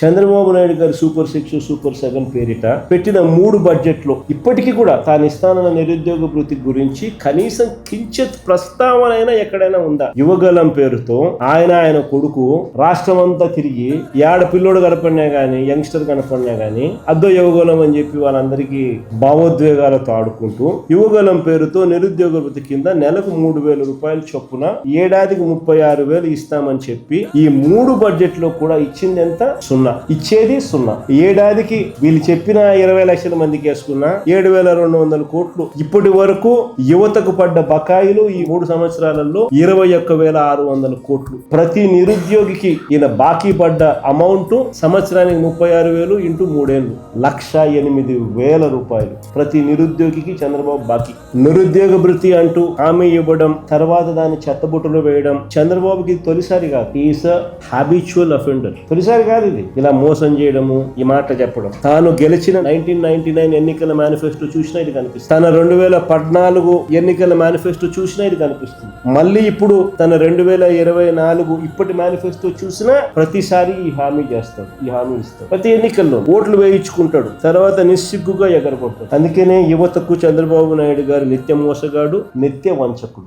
చంద్రబాబు నాయుడు గారు super 6 super 7 పేరిట పెట్టిన 3 బడ్జెట్లో ఇప్పటికీ కూడా తాను ఇస్తానన్న నిరుద్యోగ వృత్తి గురించి కనీసం కించిత్ ప్రస్తావన ఎక్కడైనా ఉందా? యువగలం పేరుతో ఆయన కొడుకు రాష్ట్రం అంతా తిరిగి ఏడ పిల్లోడు కనపడినా గానీ యంగ్స్టర్ కనపడినా గానీ అద్దో యువగలం అని చెప్పి వాళ్ళందరికీ భావోద్వేగాలతో ఆడుకుంటూ యువగలం పేరుతో నిరుద్యోగ వృత్తి కింద నెలకు 3,000 రూపాయలు చొప్పున ఏడాదికి 36,000 ఇస్తామని చెప్పి ఈ 3 బడ్జెట్లో కూడా ఇచ్చింది ఎంత? ఇచ్చేది సున్నా. ఏడాదికి వీళ్ళు చెప్పిన 20 లక్షల మందికి వేసుకున్న 7,200 కోట్లు ఇప్పటి వరకు యువతకు పడ్డ బకాయిలు ఈ 3 సంవత్సరాలలో 21,600 కోట్లు. ప్రతి నిరుద్యోగికి ఈయన బాకీ పడ్డ అమౌంట్ సంవత్సరానికి 36,000 ఇంటూ 3 ఏళ్ళు 1,08,000 రూపాయలు ప్రతి నిరుద్యోగికి చంద్రబాబు బాకీ. నిరుద్యోగ భృతి అంటూ హామీ ఇవ్వడం, తర్వాత దాన్ని చెత్తబుట్టలో వేయడం చంద్రబాబుకి తొలిసారి కాదు. Is habitual offender. తొలిసారి కాదు ఇది. ఇలా మోసం చేయడము, ఈ మాట చెప్పడం. తాను గెలిచిన 1999 ఎన్నికల మేనిఫెస్టో చూసినా ఇది కనిపిస్తుంది. తన 2014 ఎన్నికల మేనిఫెస్టో చూసినా ఇది కనిపిస్తుంది. మళ్ళీ ఇప్పుడు తన 2024 ఇప్పటి మేనిఫెస్టో చూసినా ప్రతిసారి ఈ హామీ చేస్తాడు, ఈ హామీ ఇస్తాడు. ప్రతి ఎన్నికల్లో ఓట్లు వేయించుకుంటాడు, తర్వాత నిస్సిగ్గుగా ఎగరగొడతాడు. అందుకనే యువతకు చంద్రబాబు నాయుడు గారు నిత్య మోసగాడు, నిత్య వంచకుడు.